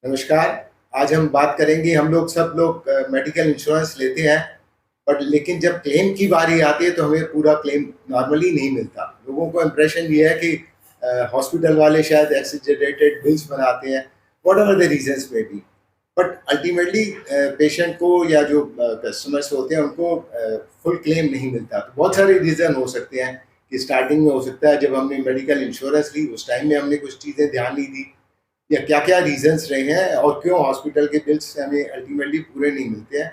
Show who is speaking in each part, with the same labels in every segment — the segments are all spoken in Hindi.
Speaker 1: नमस्कार। आज हम बात करेंगे, हम लोग सब लोग मेडिकल इंश्योरेंस लेते हैं, बट लेकिन जब क्लेम की बारी आती है तो हमें पूरा क्लेम नॉर्मली नहीं मिलता। लोगों को इम्प्रेशन ये है कि हॉस्पिटल वाले शायद एक्सीजरेटेड बिल्स बनाते हैं, वट एवर द रीजंस में बी। बट अल्टीमेटली पेशेंट को या जो कस्टमर्स होते हैं उनको फुल क्लेम नहीं मिलता। तो बहुत सारे रीज़न हो सकते हैं कि स्टार्टिंग में हो सकता है जब हमने मेडिकल इंश्योरेंस ली उस टाइम में हमने कुछ चीज़ें ध्यान नहीं दी, या क्या क्या रीजंस रहे हैं और क्यों हॉस्पिटल के बिल्स हमें अल्टीमेटली पूरे नहीं मिलते हैं।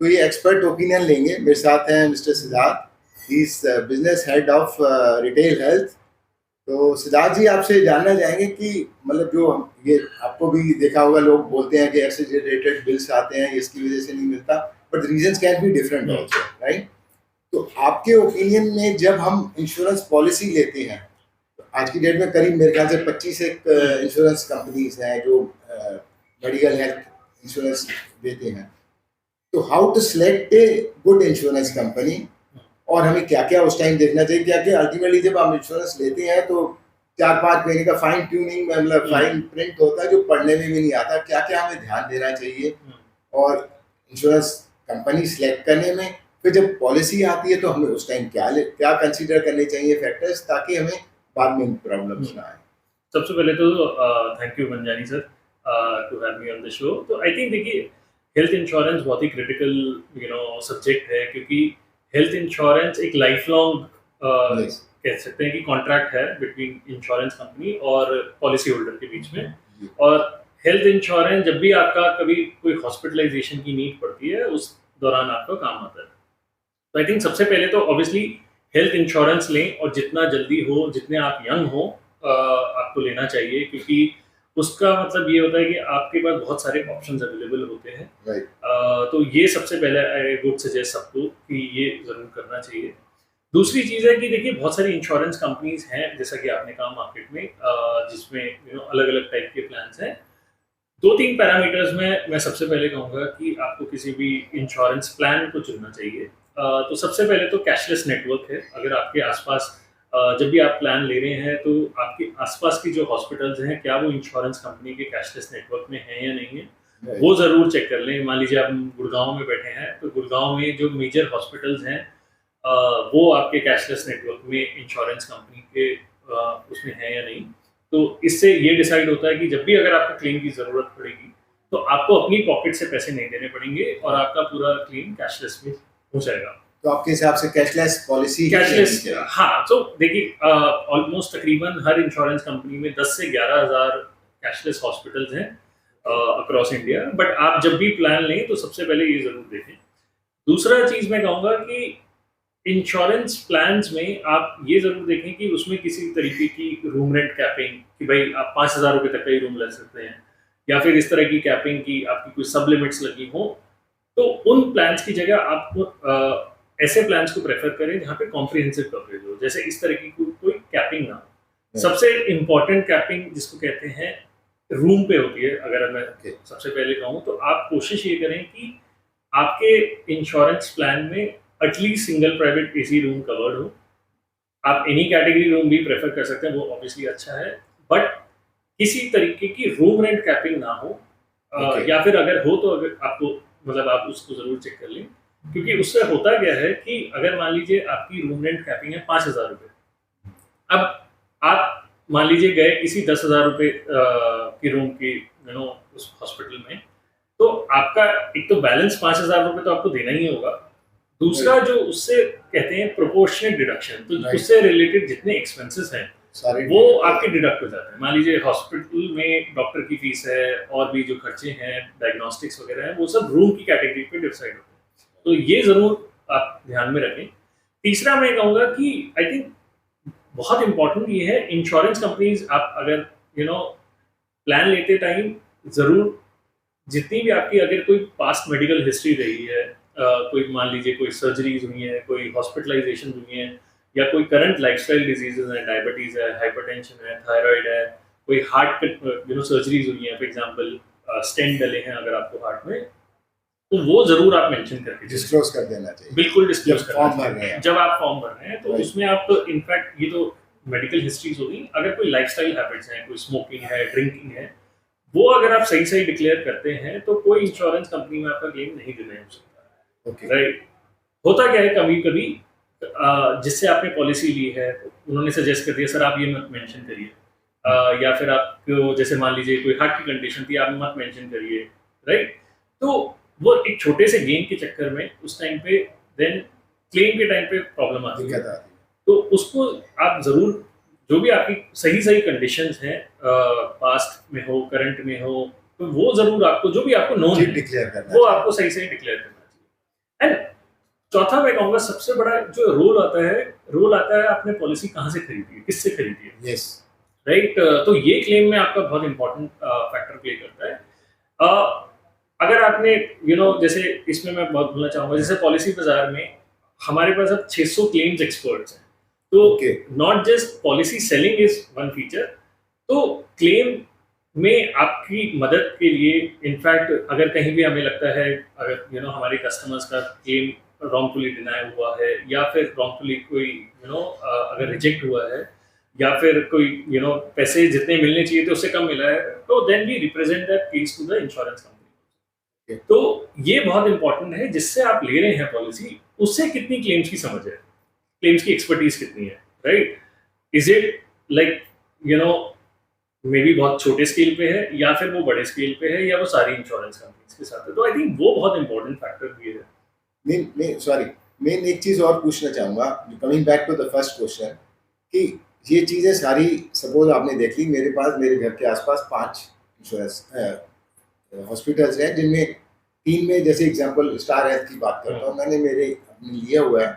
Speaker 1: तो ये एक्सपर्ट ओपिनियन लेंगे। मेरे साथ हैं mister Siddharth, he is business head of retail health. तो सिद्धार्थ जी, आपसे जानना चाहेंगे कि मतलब जो ये आपको भी देखा होगा, लोग बोलते हैं कि एक्सीजरेटेड बिल्स आते हैं, इसकी वजह से नहीं मिलता, but reasons can be different also, right? तो आपके ओपिनियन में जब हम इंश्योरेंस पॉलिसी लेते हैं, आज की डेट में करीब मेरे ख्याल से 25 एक इंश्योरेंस कंपनीज हैं जो मेडिकल हेल्थ इंश्योरेंस देते हैं। तो how to select a good insurance company, और हमें क्या क्या उस टाइम देखना चाहिए? क्या क्या अल्टीमेटली जब हम इंश्योरेंस लेते हैं तो 4-5 महीने का फाइन ट्यूनिंग में मतलब फाइन प्रिंट होता है जो पढ़ने में भी नहीं आता। क्या क्या हमें ध्यान देना चाहिए और इंश्योरेंस कंपनी सिलेक्ट करने में? फिर जब पॉलिसी आती है तो हमें उस टाइम क्या क्या कंसीडर करने चाहिए फैक्टर्स, ताकि हमें बाद में प्रॉब्लम्स ना आए?
Speaker 2: सबसे पहले तो thank you Manjani sir to have me on the show. तो आई थिंक देखिए, हेल्थ इंश्योरेंस बहुत ही क्रिटिकल सब्जेक्ट है, क्योंकि हेल्थ इंश्योरेंस एक लाइफ लॉन्ग
Speaker 1: Yes.
Speaker 2: कह सकते हैं कि कॉन्ट्रैक्ट है बिटवीन इंश्योरेंस कंपनी और पॉलिसी होल्डर के बीच में।
Speaker 1: जी।
Speaker 2: और हेल्थ इंश्योरेंस जब भी आपका कभी कोई हॉस्पिटलाइजेशन की नीड पड़ती है उस दौरान आपका काम आता है। तो आई थिंक सबसे पहले तो ऑब्वियसली हेल्थ इंश्योरेंस लें, और जितना जल्दी हो, जितने आप यंग हो आपको लेना चाहिए, क्योंकि उसका मतलब ये होता है कि आपके पास बहुत सारे ऑप्शंस अवेलेबल होते हैं।
Speaker 1: Right.
Speaker 2: तो ये सबसे पहले आई वुड सजेस्ट सबको कि ये ज़रूर करना चाहिए। दूसरी चीज़ है कि देखिए, बहुत सारी इंश्योरेंस कंपनीज हैं, जैसा कि आपने कहा मार्केट में, जिसमें अलग अलग टाइप के प्लान्स हैं। 2-3 पैरामीटर्स में मैं सबसे पहले कहूँगा कि आपको किसी भी इंश्योरेंस प्लान को चुनना चाहिए। तो सबसे पहले तो कैशलेस नेटवर्क है। अगर आपके आसपास जब भी आप प्लान ले रहे हैं तो आपके आसपास की जो हॉस्पिटल्स हैं, क्या वो इंश्योरेंस कंपनी के कैशलेस नेटवर्क में हैं या नहीं है,
Speaker 1: Right.
Speaker 2: वो ज़रूर चेक कर लें। मान लीजिए आप गुड़गांव में बैठे हैं, तो गुड़गांव में जो मेजर हॉस्पिटल्स हैं वो आपके कैशलेस नेटवर्क में इंश्योरेंस कंपनी के उसमें है या नहीं। तो इससे ये डिसाइड होता है कि जब भी अगर आपको क्लेम की ज़रूरत पड़ेगी तो आपको अपनी पॉकेट से पैसे नहीं देने पड़ेंगे और आपका पूरा क्लेम कैशलेस में हो जाएगा।
Speaker 1: तो आपके हिसाब से कैशलेस पॉलिसी
Speaker 2: कैशलेस, हाँ। तो देखिए, ऑलमोस्ट तकरीबन हर इंश्योरेंस कंपनी में 10 से 11,000 कैशलेस हॉस्पिटल्स हैं अक्रॉस इंडिया। बट आप जब भी प्लान लें तो सबसे पहले ये ज़रूर देखें। दूसरा चीज़ मैं कहूँगा कि इंश्योरेंस प्लान्स में आप ये ज़रूर देखें कि उसमें किसी तरीके की रूम रेंट कैपिंग, कि भाई आप 5,000 रुपये तक का ही रूम ले सकते हैं, या फिर इस तरह की कैपिंग की आपकी कोई सब लिमिट्स लगी हो। तो उन प्लान्स की जगह आप ऐसे प्लान्स को प्रेफर करें जहाँ पे कॉम्प्रिहेंसिव कवरेज हो, जैसे इस तरह की कोई कैपिंग ना हो। सबसे इम्पोर्टेंट कैपिंग जिसको कहते हैं रूम पे होती है। अगर मैं सबसे पहले कहूँ तो आप कोशिश ये करें कि आपके इंश्योरेंस प्लान में at least single private AC room covered हो। आप एनी कैटेगरी रूम भी प्रेफर कर सकते हैं, वो ऑब्वियसली अच्छा है, बट किसी तरीके की रूम रेंट कैपिंग ना हो। या फिर अगर हो तो अगर आपको मतलब आप उसको ज़रूर चेक कर लें, क्योंकि उससे होता क्या है कि अगर मान लीजिए आपकी रूम रेंट कैपिंग है 5,000 रुपये, अब आप मान लीजिए गए किसी 10,000 रुपये की रूम की उस हॉस्पिटल में, तो आपका एक तो बैलेंस 5,000 रुपये तो आपको देना ही होगा। दूसरा जो उससे कहते हैं प्रोपोर्शनेट डिडक्शन, तो उससे रिलेटेड जितने एक्सपेंसेस हैं वो आपके डिडक्ट हो जाते हैं। मान लीजिए हॉस्पिटल में डॉक्टर की फीस है और भी जो खर्चे हैं, डायग्नोस्टिक्स वगैरह हैं, वो सब रूम की कैटेगरी पे डिसाइड होते हैं। तो ये ज़रूर आप ध्यान में रखें। तीसरा मैं कहूँगा कि आई थिंक बहुत इंपॉर्टेंट ये है, इंश्योरेंस कंपनीज आप अगर प्लान लेते टाइम ज़रूर जितनी भी आपकी अगर कोई पास्ट मेडिकल हिस्ट्री रही है, कोई मान लीजिए कोई सर्जरीज हुई हैं, कोई हॉस्पिटलाइजेशन हुई हैं, या कोई करंट लाइफस्टाइल डिजीजेज हैं, डायबिटीज़ है, हाइपरटेंशन है, थायराइड है, कोई हार्ट सर्जरीज हुई हैं, फॉर एग्जांपल स्टेंट डले हैं अगर आपको हार्ट में, तो वो ज़रूर आप मेंशन करके
Speaker 1: डिस्क्लोज कर देना चाहिए।
Speaker 2: बिल्कुल डिस्क्लोज
Speaker 1: जब फॉर्म भर रहे हैं,
Speaker 2: जब आप फॉर्म भर रहे हैं तो उसमें आप इनफैक्ट ये तो मेडिकल हिस्ट्रीज होगी। अगर कोई लाइफस्टाइल हैबिट्स हैं, कोई स्मोकिंग है, ड्रिंकिंग है, वो अगर आप सही सही डिक्लेयर करते हैं तो कोई इंश्योरेंस कंपनी में आपका क्लेम नहीं डिनाई हो सकता।
Speaker 1: ओके।
Speaker 2: राइट। होता क्या है कभी कभी जिससे आपने पॉलिसी ली है उन्होंने सजेस्ट कर दिया सर आप ये मत मेंशन करिए, या फिर आपको जैसे मान लीजिए कोई हार्ट की कंडीशन थी आप मत मेंशन करिए। राइट। तो वो एक छोटे से गेन के चक्कर में उस टाइम पे देन क्लेम के टाइम पे प्रॉब्लम आती है।
Speaker 1: दिक्कत आती
Speaker 2: तो उसको आप जरूर जो भी आपकी सही सही कंडीशंस हैं पास्ट में हो करंट में हो तो वो जरूर आपको जो भी आपको नोन
Speaker 1: है
Speaker 2: है
Speaker 1: डिक्लेयर करना
Speaker 2: वो
Speaker 1: चाहिए।
Speaker 2: आपको सही सही डिक्लेयर करना चाहिए। एंड चौथा मैं कहूंगा सबसे बड़ा जो रोल आता है आपने पॉलिसी कहाँ से खरीदी है, किससे खरीदी है।
Speaker 1: यस।
Speaker 2: राइट। तो ये क्लेम में आपका बहुत इंपॉर्टेंट फैक्टर प्ले करता है। अगर आपने जैसे इसमें मैं बहुत बोलना चाहूंगा जैसे पॉलिसी बाजार में हमारे पास अब 600 क्लेम्स एक्सपर्ट्स हैं। तो
Speaker 1: okay.
Speaker 2: Not just policy selling is one feature, तो क्लेम में आपकी मदद के लिए इनफैक्ट अगर कहीं भी हमें लगता है अगर हमारे कस्टमर्स का क्लेम रॉन्गफुली डिनाई हुआ है या फिर रॉन्गफुली कोई अगर रिजेक्ट हुआ है या फिर कोई पैसे जितने मिलने चाहिए थे उससे कम मिला है तो then we represent that case to the insurance company. तो ये बहुत इंपॉर्टेंट है जिससे आप ले रहे हैं पॉलिसी उससे कितनी क्लेम्स की समझ है, क्लेम्स की एक्सपर्टीज कितनी है। Right. Is it like may be बहुत छोटे स्केल पे है या फिर वो बड़े स्केल पे है या वो सारी इंश्योरेंस कंपनीज के साथ है। तो आई थिंक वो बहुत इंपॉर्टेंट फैक्टर भी है।
Speaker 1: मैं एक चीज और पूछना चाहूंगा coming back to the first question कि ये चीजें सारी सपोज आपने देख ली मेरे घर के आसपास 5 इंश्योरेंस हॉस्पिटल्स हैं जिनमें 3 में जैसे एग्जांपल स्टार हेल्थ की बात करता हूँ मैंने अपने लिया हुआ है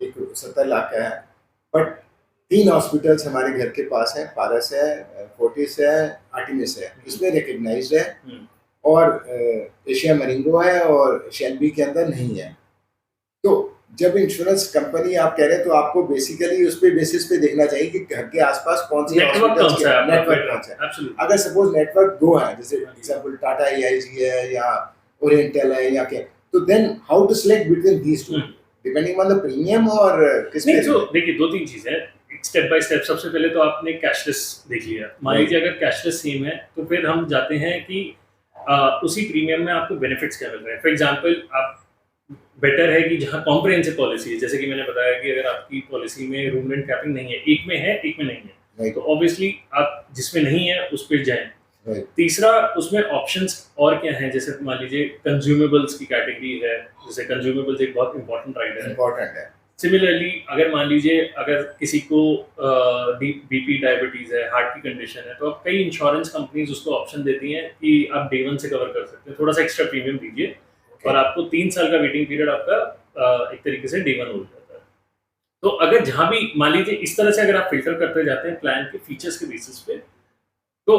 Speaker 1: एक 70 लाख का है बट 3 हॉस्पिटल्स हमारे घर के पास हैं पारस है फोर्टिस है आर्टिमिस है इसमें रिकग्नाइज्ड है और एशिया मरिंगो है और शेल्बी के अंदर नहीं है। तो जब इंश्योरेंस कंपनी आप कह रहे हैं तो आपको बेसिकली उस पे बेसिस पे देखना चाहिए कि घर के आसपास कौन सी
Speaker 2: नेटवर्क कौन सा है।
Speaker 1: अगर सपोज नेटवर्क 2 है जैसे एग्जांपल टाटा AIG है या ओरिएंटल है या क्या तो then how to select between these two depending on the premium और किस पे।
Speaker 2: तो देखिए 2-3 चीजें हैं स्टेप बाय स्टेप। सबसे पहले तो आपने कैशलेस देख लिया, मान लीजिए अगर कैशलेस सेम है तो फिर हम जाते हैं कि उसी प्रीमियम में आपको बेनिफिट्स क्या मिल रहे हैं। फॉर एग्जांपल आप बेटर है कि जहाँ कॉम्प्रिहेंसिव पॉलिसी है जैसे कि मैंने बताया कि अगर आपकी पॉलिसी में रूम रेंट कैपिंग नहीं है, एक में है एक में नहीं है तो ऑब्वियसली आप जिसमें नहीं है उस पर जाएं। तीसरा उसमें ऑप्शंस और क्या हैं जैसे मान लीजिए कंज्यूमेबल्स की कैटेगरी है जैसे कंज्यूमेबल्स एक बहुत इंपॉर्टेंट राइडर है। सिमिलरली अगर मान लीजिए अगर किसी को बीपी डायबिटीज है हार्ट की कंडीशन है तो अब कई इंश्योरेंस कंपनीज उसको ऑप्शन देती हैं कि आप डे 1 से कवर कर सकते हैं, थोड़ा सा एक्स्ट्रा प्रीमियम दीजिए और आपको 3 साल का वेटिंग पीरियड आपका एक तरीके से डे 1 हो जाता है। तो अगर जहाँ भी मान लीजिए इस तरह से अगर आप फिल्टर करते जाते हैं प्लान के फीचर्स के बेसिस पे तो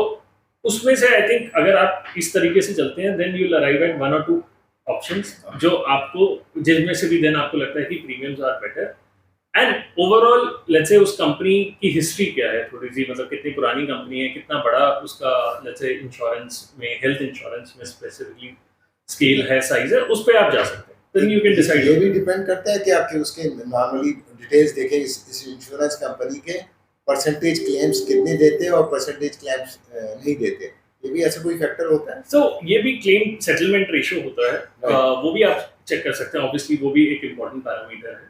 Speaker 2: उसमें से आई थिंक अगर आप इस तरीके से चलते हैं then you will arrive at 1 और 2 ऑप्शंस जो आपको जिनमें से भी देन आपको लगता है कि premiums are better and overall let's say उस कंपनी की हिस्ट्री क्या है थोड़ी सी मतलब कितनी पुरानी कंपनी है कितना बड़ा उसका लेट्स से इंश्योरेंस में हेल्थ इंश्योरेंस में स्पेसिफिकली स्केल है साइज है उस पे आप जा सकते हैं। Then you can decide.
Speaker 1: ये भी डिपेंड करता है कि आपके उसके नॉर्मली डिटेल्स देखें इस इंश्योरेंस कंपनी के परसेंटेज क्लेम्स कितने देते हैं और परसेंटेज क्लेम्स नहीं देते, ये भी ऐसा कोई फैक्टर होता है।
Speaker 2: सो ये भी क्लेम सेटलमेंट रेशियो होता है वो भी आप चेक कर सकते हैं, ऑब्वियसली वो भी एक इम्पॉर्टेंट पैरामीटर है।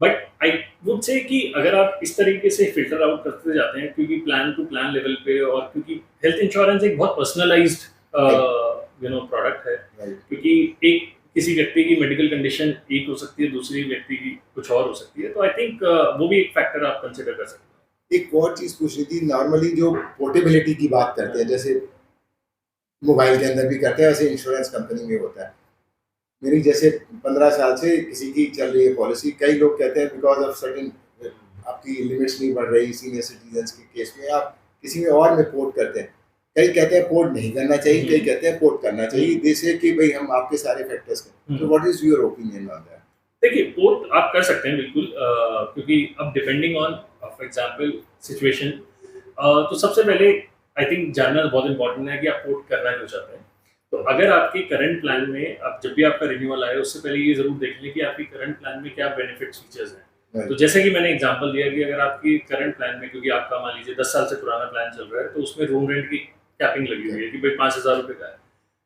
Speaker 2: बट आई वुड से कि अगर आप इस तरीके से फिल्टर आउट करते जाते हैं क्योंकि प्लान टू प्लान लेवल पे और क्योंकि हेल्थ इंश्योरेंस एक बहुत पर्सनलाइज्ड प्रोडक्ट है क्योंकि एक किसी व्यक्ति की मेडिकल कंडीशन एक हो सकती है दूसरी व्यक्ति की कुछ और हो सकती है तो आई थिंक वो भी एक फैक्टर आप कंसिडर कर सकते हैं।
Speaker 1: एक और चीज पूछ रही थी नॉर्मली जो पोर्टेबिलिटी की बात करते हैं जैसे मोबाइल के अंदर भी करते हैं वैसे इंश्योरेंस कंपनी में होता है। मेरी जैसे 15 साल से किसी की चल रही है पॉलिसी, कई लोग कहते हैं बिकॉज ऑफ सर्टेन आपकी लिमिट्स नहीं बढ़ रही सीनियर सिटीजन्स के केस में आप किसी में और में पोर्ट करते हैं, कई कहते हैं पोर्ट नहीं करना चाहिए कई कहते हैं पोर्ट करना चाहिए जैसे कि भाई हम आपके सारे फैक्टर्स करें। तो what is your opinion on that?
Speaker 2: देखिए पोर्ट आप कर सकते हैं बिल्कुल क्योंकि अब depending on for example situation तो सबसे पहले आई थिंक जानना बहुत इंपॉर्टेंट है कि आप पोर्ट करना क्यों चाहते हैं। तो अगर आपके करंट प्लान में अब जब भी आपका रिन्यूअल आए उससे पहले ये जरूर देख लें कि आपकी करंट प्लान में क्या बेनिफिट्स फीचर्स हैं। तो जैसे कि मैंने एग्जांपल दिया कि अगर आपकी करंट प्लान में क्योंकि आपका मान लीजिए 10 साल से पुराना प्लान चल रहा है तो उसमें रूम रेंट की कैपिंग लगी हुई है कि भाई 5,000 रुपये का है,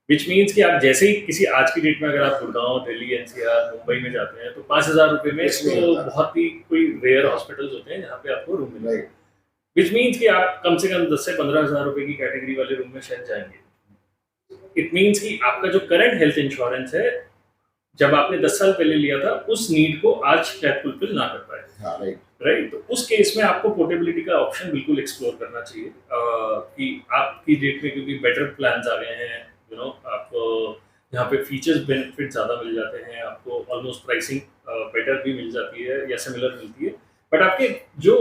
Speaker 2: विच मीन्स कि आप जैसे ही किसी आज की डेट में अगर आप गुड़गांव, दिल्ली, एनसीआर, मुंबई में जाते हैं तो 5,000 रुपये में तो बहुत ही कोई रेयर हॉस्पिटल्स होते हैं जहाँ पे आपको रूम मिलेगा, विच मीन्स कि आप कम से कम 10 से 15,000 रुपये की कैटेगरी वाले रूम में शायद जाएंगे। इट मीन्स कि आपका जो करंट हेल्थ इंश्योरेंस है, जब आपने 10 साल पहले लिया था, उस नीड को आज शायद फुलफिल ना कर पाए। राइट, तो उस केस में आपको पोर्टेबिलिटी का ऑप्शन बिल्कुल एक्सप्लोर करना चाहिए कि आपकी डेट में क्योंकि बेटर प्लान्स आ गए हैं, आपको यहाँ पे फीचर्स बेनिफिट ज़्यादा मिल जाते हैं, आपको ऑलमोस्ट प्राइसिंग बेटर भी मिल जाती है या सिमिलर मिलती है, बट आपके जो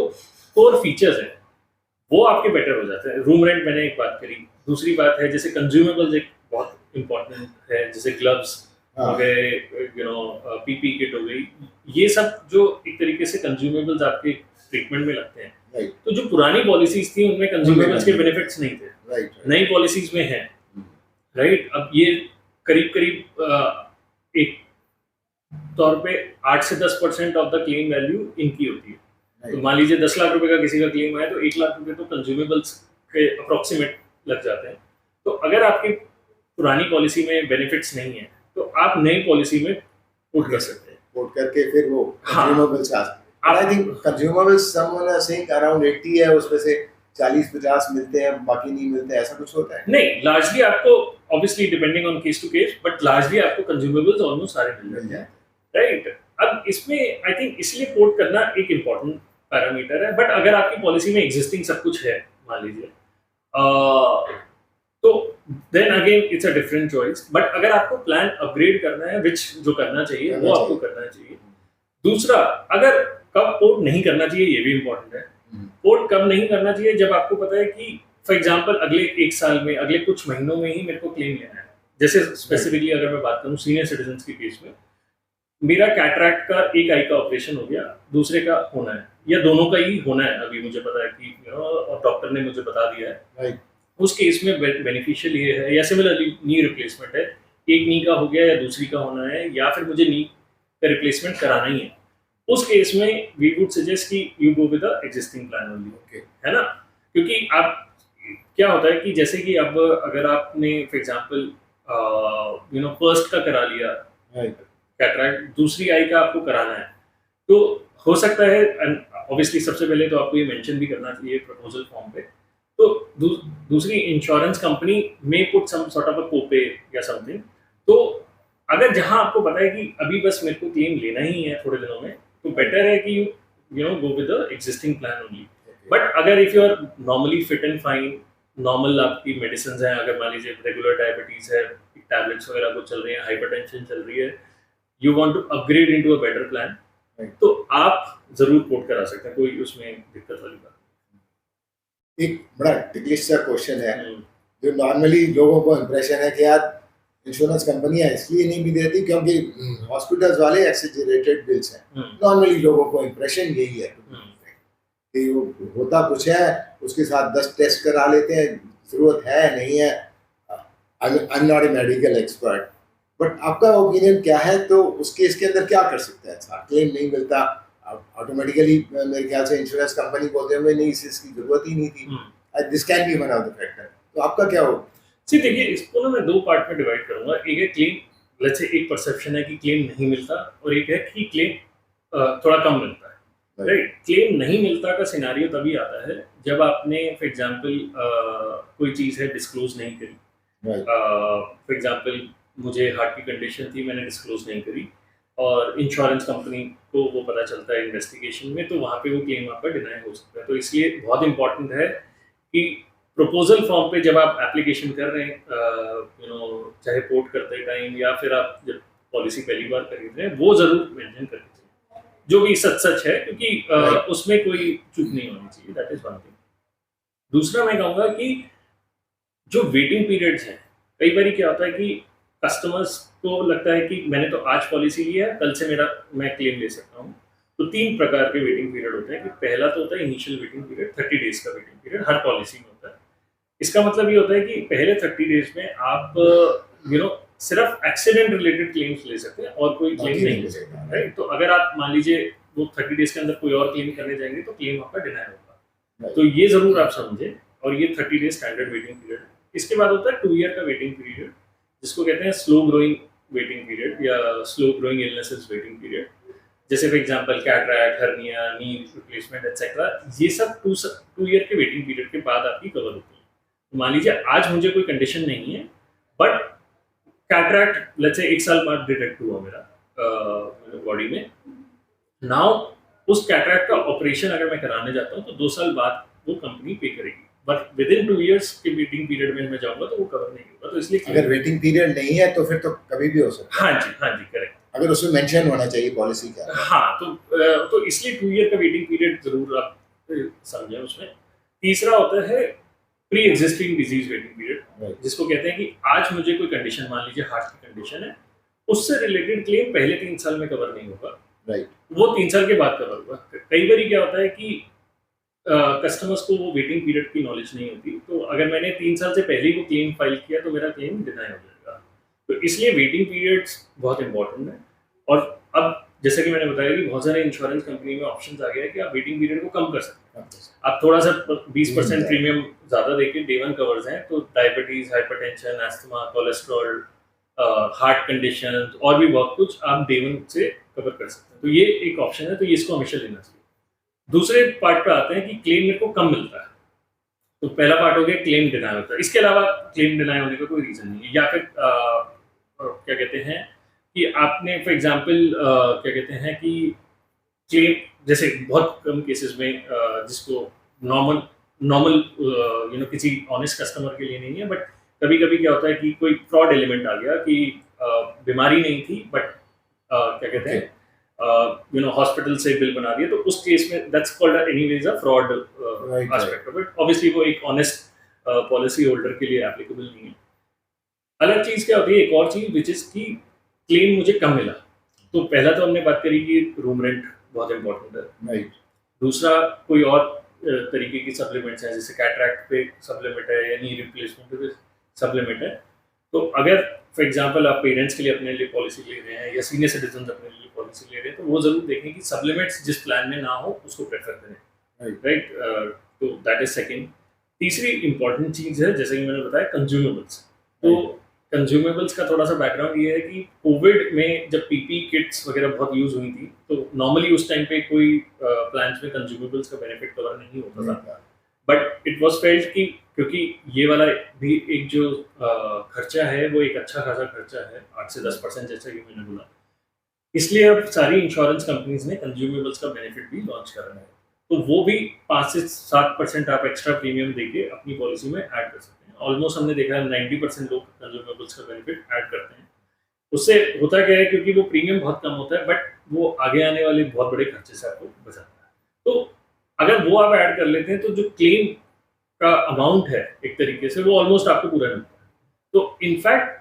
Speaker 2: कोर फीचर्स हैं वो आपके बेटर हो जाते हैं। रूम रेंट मैंने एक बात करी, दूसरी बात है जैसे कंज्यूमेबल्स एक बहुत इंपॉर्टेंट है, जैसे ग्लव्स हो गए, पीपी किट हो गई, ये सब जो एक तरीके से कंज्यूमेबल्स आपके ट्रीटमेंट में लगते हैं। तो जो पुरानी पॉलिसीज थी उनमें कंज्यूमेबल्स के बेनिफिट्स नहीं थे, नई पॉलिसीज में है। राइट, अब ये करीब करीब एक तौर पे 8 से 10% ऑफ द क्लेम वैल्यू इनकी होती है। तो मान लीजिए 10 लाख रुपए का किसी का क्लेम आया तो 1 लाख रुपए तो कंज्यूमेबल्स के अप्रोक्सीमेट लग जाते हैं। तो अगर आपकी पुरानी पॉलिसी में बेनिफिट्स नहीं है तो आप नई पॉलिसी में पुट कर सकते हैं,
Speaker 1: पुट करके फिर वो कंज्यूमेबल्स आ सकते हैं। I think consumables someone are saying around 80 है, उसमें से 40-50 मिलते हैं, बाकी नहीं मिलते, ऐसा कुछ होता है?
Speaker 2: नहीं, लार्जली आपको obviously depending on case to case, but largely आपको कंज्यूमेबल्स ऑलमोस्ट सारे मिल जाते हैं। राइट, अब इसमें आई थिंक इसलिए कोट करना एक इम्पोर्टेंट पैरामीटर है, बट अगर आपकी पॉलिसी में एग्जिस्टिंग सब कुछ है मान लीजिए, तो then again it's a different choice. But अगर आपको प्लान अपग्रेड करना है, विच जो करना चाहिए वो आपको करना चाहिए। दूसरा, अगर कब पोर्ट नहीं करना चाहिए ये भी इम्पोर्टेंट है। पोर्ट कब नहीं करना चाहिए, जब आपको पता है कि फॉर एग्जांपल अगले 1 साल में, अगले कुछ महीनों में ही मेरे को क्लेम लेना है। जैसे स्पेसिफिकली अगर मैं बात करूं सीनियर सिटीजन्स के केस में, मेरा कैटरैक्ट का एक आई का ऑपरेशन हो गया, दूसरे का होना है या दोनों का ही होना है, अभी मुझे पता है कि और डॉक्टर ने मुझे बता दिया है। उस केस में बेनिफिशियल ये है, या सिमिलरली नी रिप्लेसमेंट है, एक नी का हो गया या दूसरी का होना है, या फिर मुझे नी का रिप्लेसमेंट कराना ही है। उस केस में वी वुड सजेस्ट कि you go with the existing plan only, है ना? क्योंकि आप क्या होता है कि जैसे कि अब अगर आपने फॉर एग्जांपल फर्स्ट का करा लिया कैटरैक्ट, दूसरी आई का आपको कराना है, तो हो सकता है ऑब्वियसली सबसे पहले तो आपको ये मेंशन भी करना चाहिए प्रपोजल फॉर्म पे, तो दूसरी इंश्योरेंस कंपनी में put some sort of a copay या समथिंग। तो अगर जहां आपको पता है कि अभी बस मेरे को क्लेम लेना ही है थोड़े दिनों में, तो बेटर है कि you know go with the existing plan only. But अगर if you are normally fit and fine, normal आपकी मेडिसिन है, अगर मान लीजिए रेगुलर डायबिटीज है, टैबलेट्स वगैरह को चल रही है, हाइपरटेंशन चल रही है, you want to upgrade into a better plan, तो आप जरूर कोट करा सकते हैं, कोई उसमें दिक्कत वाली बात।
Speaker 1: एक बड़ा टिकलिश सा क्वेश्चन है जो नॉर्मली लोगों को इंप्रेशन है कि यार इंश्योरेंस कंपनियां इसलिए नहीं भी देती क्योंकि हॉस्पिटल्स वाले एक्सेजरेटेड बिल्स हैं। नॉर्मली लोगों को इंप्रेशन यही है कि होता कुछ है, उसके साथ 10 टेस्ट करा लेते हैं, जरूरत है नहीं है। I am not a medical expert, but आपका ओपिनियन क्या है? तो उस केस के अंदर क्या कर सकता है? क्लेम नहीं मिलता, ऑटोमेटिकली मेरे ख्याल से इंश्योरेंस कंपनी बोलते हैं नहीं, इसकी जरूरत ही नहीं थी। This can be one of the factor. तो आपका क्या हो?
Speaker 2: देखिए, इसको ना मैं 2 पार्ट में डिवाइड करूंगा। एक है क्लेम, लेट्स से एक परसेप्शन है कि क्लेम नहीं मिलता, और एक है कि क्लेम थोड़ा कम मिलता है। राइट, क्लेम नहीं मिलता का सिनेरियो तभी आता है जब आपने फॉर एग्जांपल कोई चीज़ है डिस्क्लोज नहीं करी। फॉर एग्जांपल मुझे हार्ट की कंडीशन थी, मैंने डिस्क्लोज नहीं करी, और इंश्योरेंस कंपनी को वो पता चलता है इन्वेस्टिगेशन में, तो वहाँ पे वो क्लेम आपका डिनाई हो सकता है। तो इसलिए बहुत इंपॉर्टेंट है कि प्रपोजल फॉर्म पे जब आप एप्लीकेशन कर रहे हैं, चाहे पोर्ट करते टाइम या फिर आप जब पॉलिसी पहली बार खरीद रहे हैं, वो जरूर मेंशन करनी चाहिए जो भी सच है, क्योंकि उसमें कोई चूक नहीं होनी चाहिए। That is one thing. दूसरा मैं कहूँगा कि जो वेटिंग पीरियड्स हैं, कई बार क्या होता है कि कस्टमर्स को लगता है कि मैंने तो आज पॉलिसी ली है, कल से मैं क्लेम ले सकता हूँ। तो 3 प्रकार के वेटिंग पीरियड होते हैं कि पहला तो होता है इनिशियल वेटिंग पीरियड, 30 डेज का वेटिंग पीरियड हर पॉलिसी में होता है। इसका मतलब ये होता है कि पहले 30 डेज में आप सिर्फ एक्सीडेंट रिलेटेड क्लेम्स ले सकते हैं और कोई क्लेम नहीं ले सकते। राइट, तो अगर आप मान लीजिए वो 30 डेज के अंदर कोई और क्लेम करने जाएंगे तो क्लेम आपका डिनाई होगा। तो ये जरूर आप समझें, और ये 30 डेज स्टैंडर्ड वेटिंग पीरियड है। इसके बाद होता है 2 ईयर का वेटिंग पीरियड, जिसको कहते हैं स्लो ग्रोइंग वेटिंग पीरियड या slow growing illnesses waiting period. जैसे for example cataract, hernia, knee replacement etcetera, ये सब 2 ईयर के वेटिंग पीरियड के बाद आपकी कवर होती है। तो मान लीजिए आज मुझे कोई कंडीशन नहीं है, बट कैटरैक्ट लेट्स से 1 साल बाद डिटेक्ट हुआ मेरा बॉडी में। नाउ उस कैटरैक्ट का ऑपरेशन अगर मैं कराने जाता हूँ तो 2 साल बाद वो कंपनी पे करेगी, बट विद इन 2 इयर्स के वेटिंग पीरियड में मैं जाऊंगा तो वो कवर नहीं होगा। तो इसलिए
Speaker 1: अगर वेटिंग पीरियड नहीं है तो फिर तो कभी भी हो सकता है।
Speaker 2: हाँ जी करेक्ट।
Speaker 1: अगर उसमें मेंशन होना चाहिए पॉलिसी का।
Speaker 2: हाँ, तो इसलिए 2 ईयर का वेटिंग पीरियड जरूर आप समझें उसमें। तीसरा होता है pre existing disease waiting period, जिसको कहते हैं कि आज मुझे कोई कंडीशन, मान लीजिए हार्ट की कंडीशन है, उससे रिलेटेड क्लेम पहले 3 साल में कवर नहीं होगा,
Speaker 1: राइट,
Speaker 2: वो 3 साल के बाद कवर होगा। कई बार क्या होता है कि कस्टमर्स को वो वेटिंग पीरियड की नॉलेज नहीं होती, तो अगर मैंने 3 साल से पहले ही वो क्लेम फाइल किया तो मेरा क्लेम डिनाई हो जाएगा। तो इसलिए वेटिंग पीरियड्स बहुत इंपॉर्टेंट है। और अब जैसे कि मैंने बताया कि बहुत सारे इंश्योरेंस कंपनी में ऑप्शन आ गया है कि आप वेटिंग पीरियड को कम कर सकते हैं। आप थोड़ा सा 20% प्रीमियम ज़्यादा देके डे 1 कवर्स हैं, तो diabetes, hypertension, asthma, cholesterol, heart condition और भी बहुत कुछ आप डे 1 से कवर कर सकते हैं। तो ये एक ऑप्शन है, तो ये इसको हमेशा लेना चाहिए। दूसरे पार्ट पे आते हैं कि क्लेम मेरे को कम मिलता है। तो पहला पार्ट हो गया क्लेम डिनाई होता है। इसके अलावा क्लेम डिनाई होने का कोई रीज़न नहीं है। या फिर क्या कहते हैं कि आपने फॉर एग्जांपल क्या कहते हैं कि क्लेम, जैसे बहुत कम केसेस में जिसको नॉर्मल किसी ऑनेस्ट कस्टमर के लिए नहीं है, बट कभी कभी क्या होता है कि कोई फ्रॉड एलिमेंट आ गया कि बीमारी नहीं थी, बट क्या कहते हैं हॉस्पिटल से बिल बना दिया, तो उस केस में that's called anyways a fraud aspect of it. Obviously वो एक ऑनेस्ट पॉलिसी होल्डर के लिए एप्लीकेबल नहीं है। अलग चीज़ क्या होती है, एक और चीज़ विच इज़ की क्लेम मुझे कम मिला। तो पहला तो हमने बात करी कि रूम रेंट बहुत इंपॉर्टेंट है,
Speaker 1: राइट।
Speaker 2: दूसरा कोई और तरीके की सप्लीमेंट्स हैं, जैसे कैटरैक्ट पे सप्लीमेंट है या नी रिप्लेसमेंट पे सप्लीमेंट है। तो अगर फॉर एग्जांपल आप पेरेंट्स के लिए अपने लिए पॉलिसी ले रहे हैं या सीनियर सिटीजन अपने लिए पॉलिसी ले रहे हैं, तो वो जरूर देखें कि सप्लीमेंट्स जिस प्लान में ना हो उसको प्रेफर करें, राइट। तो दैट इज सेकेंड। तीसरी इंपॉर्टेंट चीज़ है, जैसे कि मैंने बताया, कंज्यूमेबल्स। तो कंज्यूमेबल्स का थोड़ा सा बैकग्राउंड ये है कि कोविड में जब पीपी किट्स वगैरह बहुत यूज हुई थी, तो नॉर्मली उस टाइम पे कोई प्लान्स में कंज्यूमेबल्स का बेनिफिट कवर नहीं होता था, बट इट वाज फेल्ट कि क्योंकि ये वाला भी एक जो खर्चा है वो एक अच्छा खासा खर्चा है, 8 से 10% जैसा कि मैंने बोला, इसलिए अब सारी इंश्योरेंस कंपनीज ने कंज्यूमेबल्स का बेनिफिट भी लॉन्च कर रहे हैं। तो वो भी 5 से 7% आप एक्स्ट्रा प्रीमियम देके अपनी पॉलिसी में ऐड कर सकते हैं। ऑलमोस्ट हमने देखा है 90% लोग कंज्यूमेबल्स का बेनिफिट ऐड करते हैं। उससे होता क्या है, क्योंकि वो प्रीमियम बहुत कम होता है, बट वो आगे आने वाले बहुत बड़े खर्चे से आपको बचाता है। तो अगर वो आप ऐड कर लेते हैं तो जो क्लेम का अमाउंट है एक तरीके से वो ऑलमोस्ट आपको पूरा मिलता है। तो इनफैक्ट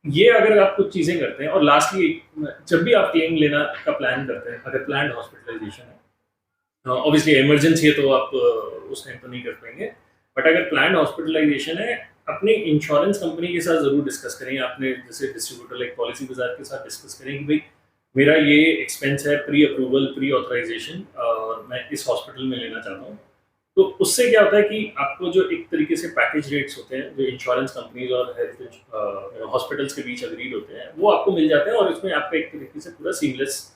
Speaker 2: ये अगर आप कुछ चीज़ें करते हैं, और लास्टली जब भी आप क्लेम लेना का प्लान करते हैं, अगर प्लान हॉस्पिटलाइजेशन है, ऑब्वियसली इमरजेंसी है तो आप उस टाइम तो नहीं कर पाएंगे, बट अगर प्लान हॉस्पिटलाइजेशन है, अपने इंश्योरेंस कंपनी के साथ जरूर डिस्कस करें। आपने जैसे डिस्ट्रीब्यूटर लाइक पॉलिसी बाजार के साथ डिस्कस करें कि भाई मेरा ये एक्सपेंस है, प्री अप्रूवल, प्री ऑथराइजेशन, और मैं इस हॉस्पिटल में लेना चाहता हूँ। तो उससे क्या होता है कि आपको जो एक तरीके से पैकेज रेट्स होते हैं जो इंश्योरेंस कंपनीज और हेल्थ हॉस्पिटल्स के बीच अग्रीड होते हैं, वो आपको मिल जाते हैं, और इसमें आपका एक तरीके से पूरा सीमलेस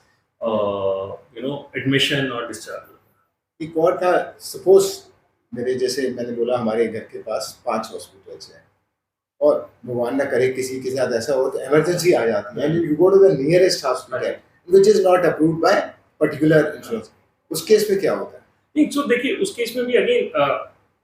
Speaker 2: एडमिशन और डिस्चार्ज।
Speaker 1: एक और था, सपोज मेरे जैसे मैंने बोला हमारे घर के पास 5 हॉस्पिटल्स हैं, और भगवान ना करे किसी के साथ ऐसा हो तो इमरजेंसी आ जाती है, and you go to the nearest hospital which is not approved by particular insurance, उस केस में क्या होता है?
Speaker 2: नहीं, तो देखिए उस केस में भी अगेन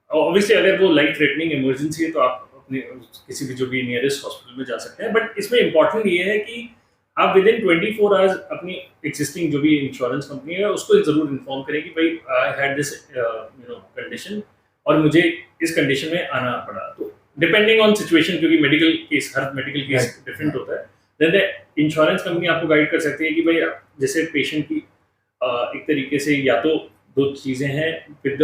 Speaker 2: ऑब्वियसली अगर वो लाइफ थ्रेटनिंग इमरजेंसी है तो आप अपने किसी भी जो भी नियरेस्ट हॉस्पिटल में जा सकते हैं, बट इसमें इंपॉर्टेंट ये है कि आप विद इन 24 आवर्स अपनी एग्जिस्टिंग जो भी इंश्योरेंस कंपनी है उसको जरूर इन्फॉर्म करें कि भाई आई हैड दिस कंडीशन और मुझे इस कंडीशन में आना पड़ा। तो डिपेंडिंग ऑन सिचुएशन, क्योंकि मेडिकल केस, हर मेडिकल केस डिफरेंट होता है, देन द इंश्योरेंस कंपनी आपको गाइड कर सकती है कि भाई जैसे पेशेंट की एक तरीके से या तो 2 चीज़ें हैं विद द,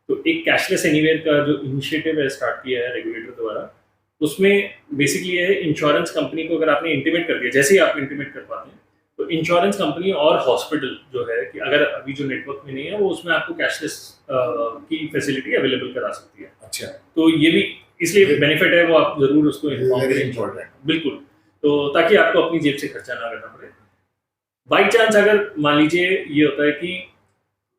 Speaker 2: तो एक कैशलेस एनीवेयर का जो इनिशिएटिव है स्टार्ट किया है रेगुलेटर द्वारा, उसमें बेसिकली ये है इंश्योरेंस कंपनी को अगर आपने इंटीमेट कर दिया, जैसे ही आप इंटीमेट कर पाते हैं, तो इंश्योरेंस कंपनी और हॉस्पिटल जो है कि अगर अभी जो नेटवर्क में नहीं है वो उसमें आपको कैशलेस की फैसिलिटी अवेलेबल करा सकती है।
Speaker 1: अच्छा,
Speaker 2: तो ये भी इसलिए बेनिफिट है वो आप जरूर उसको इन्फॉर्म
Speaker 1: वेरी
Speaker 2: करें।
Speaker 1: इंपॉर्टेंट।
Speaker 2: बिल्कुल, तो ताकि आपको अपनी जेब से खर्चा ना करना पड़े। बाई चांस अगर मान लीजिए ये होता है कि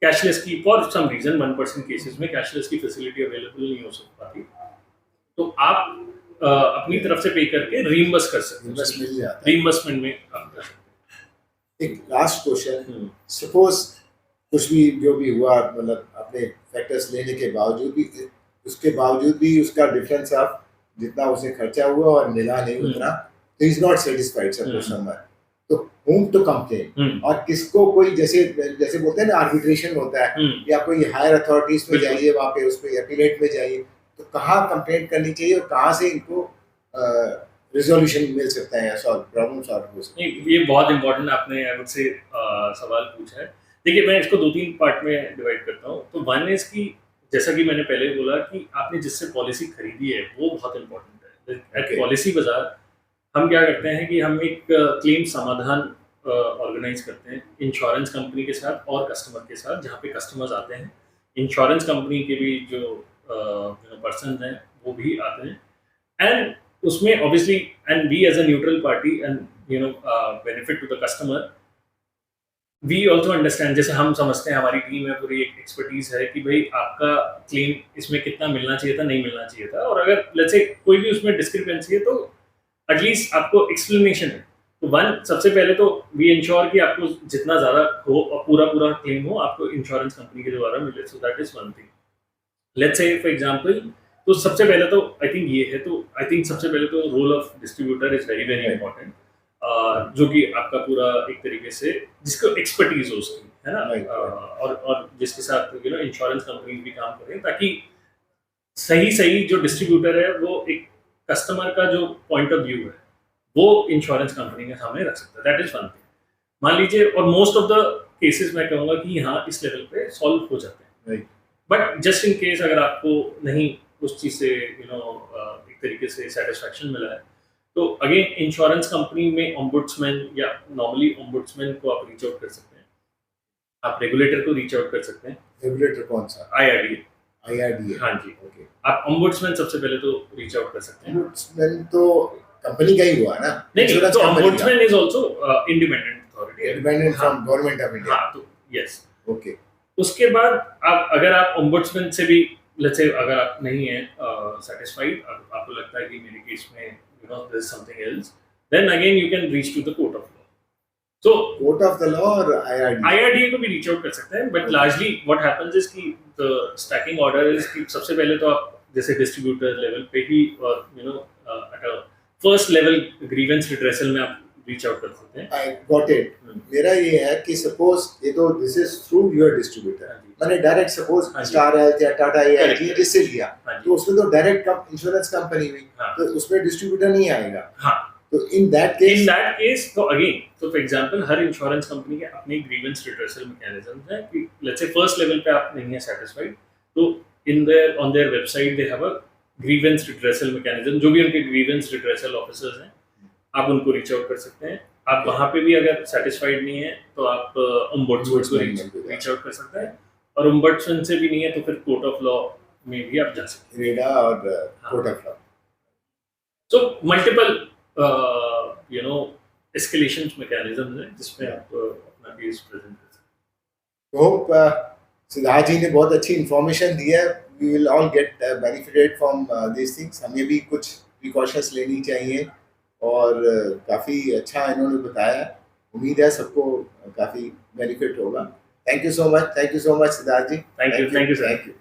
Speaker 2: कैशलेस की फॉर सम रीजन 1% केसेस में कैशलेस की फैसिलिटी अवेलेबल नहीं हो पाती, तो आप अपनी तरफ से पे करके रीइंबर्स कर सकते
Speaker 1: इन्वेस्ट
Speaker 2: हैं,
Speaker 1: मिल जाता है।
Speaker 2: रीइंबर्समेंट में आप कर सकते
Speaker 1: एक लास्ट क्वेश्चन,
Speaker 2: हैं।
Speaker 1: सपोज कुछ भी जो भी हुआ, मतलब अपने फैक्टर्स लेने के बावजूद भी, उसके बावजूद भी उसका डिफरेंस ऑफ जितना उसे खर्चा हुआ और मिला नहीं उतना, तो is not satisfied suppose someone, तो whom to complain, और किसको कोई जैसे जैसे बोलते हैं ना आर्बिट्रेशन होता है, या कोई हायर अथॉरिटीज में
Speaker 2: बिल्कुल।
Speaker 1: जाइए, वहाँ पे उस पे अपीलेट में जाइए, तो कहाँ कंप्लेंट करनी चाहिए और कहाँ से इनको रिजोल्यूशन मिल सकता है या सॉल्व प्रॉब्लम सॉल्व हो सकता है?
Speaker 2: नहीं, ये बहुत इंपॉर्टेंट आपने आई वुड से सवाल पूछा है। देखिए, मैं इसको 2-3 पार्ट में डिवाइड करता हूँ। तो वन इज कि जैसा कि मैंने पहले बोला कि आपने जिससे पॉलिसी खरीदी है वो बहुत इंपॉर्टेंट है। Eight
Speaker 1: Okay.
Speaker 2: पॉलिसी बाजार हम क्या करते हैं कि हम एक क्लेम समाधान ऑर्गेनाइज करते हैं इंश्योरेंस कंपनी के साथ और कस्टमर के साथ, जहाँ पे कस्टमर्स आते हैं, इंश्योरेंस कंपनी के भी जो पर्सन हैं वो भी आते हैं, एंड उसमें obviously and we as a neutral party and benefit to the customer, we also understand, जैसे हम समझते हैं, हमारी टीम में पूरी एक एक्सपर्टीज है कि भाई आपका क्लेम इसमें कितना मिलना चाहिए था, नहीं मिलना चाहिए था, और अगर लेट्स से कोई भी उसमें डिस्क्रिपेंसी है तो एटलीस्ट आपको एक्सप्लेनेशन है। तो वन, सबसे पहले तो वी इंश्योर कि आपको जितना ज़्यादा हो और पूरा क्लेम हो आपको इंश्योरेंस कंपनी के द्वारा मिले, so that is one thing. Let's say for example, तो सबसे पहले तो आई थिंक ये है, तो आई थिंक सबसे पहले तो role of distributor is very very important, जो कि आपका पूरा एक तरीके से जिसको एक्सपर्टीज हो उसकी, है ना,
Speaker 1: Right.
Speaker 2: और जिसके साथ इंश्योरेंस कंपनी भी काम करें, ताकि सही जो डिस्ट्रीब्यूटर है वो एक कस्टमर का जो पॉइंट ऑफ व्यू है वो इंश्योरेंस कंपनी के सामने रख सकता है। That is one thing. मान लीजिए, और मोस्ट ऑफ द केसेस मैं कहूँगा कि हाँ इस लेवल पे सॉल्व हो जाते हैं,
Speaker 1: Right.
Speaker 2: But just in case अगर आपको नहीं उस चीज़ से एक तरीके से सेटिस्फैक्शन मिला है, तो अगेन इंश्योरेंस कंपनी में ओम्बुड्समैन या नॉर्मली ओम्बुड्समैन को आप रीच आउट कर सकते हैं, आप रेगुलेटर को रीच आउट कर सकते हैं,
Speaker 1: रेगुलेटर कौन सा?
Speaker 2: IRDA।
Speaker 1: IRDA।
Speaker 2: हाँ जी,
Speaker 1: ओके।
Speaker 2: आप ओम्बुड्समैन सबसे पहले तो रीच आउट कर सकते हैं।
Speaker 1: ओम्बुड्समैन तो कंपनी का ही हुआ ना?
Speaker 2: नहीं,
Speaker 1: Insurance
Speaker 2: तो
Speaker 1: company का।
Speaker 2: Ombudsman is also independent authority,
Speaker 1: Independent from government of India।
Speaker 2: हाँ, तो यस।
Speaker 1: ओके।
Speaker 2: उसके बाद आप अगर आप ओम्बुड्समैन से भी लेट्स से अगर आप नहीं है सेटिस्फाइड, आपको लगता है कि मेरे केस में there is something else, then again you can reach to the court of law. So
Speaker 1: court of the law और IRDA?
Speaker 2: IRDA को भी रीच आउट कर सकते हैं, but largely what happens is कि द स्टैकिंग ऑर्डर इज कि सबसे पहले तो आप जैसे डिस्ट्रीब्यूटर लेवल पे ही और at a first level grievance redressal में आप रीच आउट कर सकते हैं।
Speaker 1: I got it। मेरा ये है कि सपोज ये तो this is through your distributor, मैंने डायरेक्ट सपोज
Speaker 2: हाँ जी।
Speaker 1: स्टार हेल्थ या टाटा AIG
Speaker 2: Correct।
Speaker 1: जिससे लिया,
Speaker 2: हाँ जी,
Speaker 1: तो उसमें तो डायरेक्ट इंश्योरेंस कंपनी हुई,
Speaker 2: हाँ।
Speaker 1: तो उसमें डिस्ट्रीब्यूटर नहीं आएगा।
Speaker 2: हाँ,
Speaker 1: तो in that
Speaker 2: in
Speaker 1: case
Speaker 2: that case तो अगेन, तो for example her insurance company के अपने ग्रीवेंस रिड्रेसल मैकेनिज्म है कि लेट्स से फर्स्ट लेवल पे आप नहीं है सेटिस्फाइड, तो in their on their website they have a grievance redressal mechanism, जो भी उनके ग्रीवेंस रिड्रेसल ऑफिसर्स हैं आप उनको रीच आउट कर सकते हैं। आप वहाँ पे भी अगर सेटिस्फाइड नहीं है तो आप ओम्बुड्समैन को रीच आउट कर सकते हैं, और ओम्बुड्समैन से भी नहीं है तो फिर कोर्ट ऑफ लॉ में भी आप जा सकते हैं।
Speaker 1: रेडा और court of law.
Speaker 2: So multiple escalation mechanism है जिसमें आप अपना केस प्रेजेंट कर सकते हैं।
Speaker 1: होप सिद्धार्थ जी ने बहुत अच्छी इन्फॉर्मेशन दी है। We will all get benefited from this things. हमें भी कुछ प्रिकॉशंस लेनी चाहिए और काफ़ी अच्छा इन्होंने बताया। उम्मीद है सबको काफ़ी बेनिफिट होगा। Thank you so much Siddharth ji.
Speaker 2: Thank you sir.
Speaker 1: Thank you.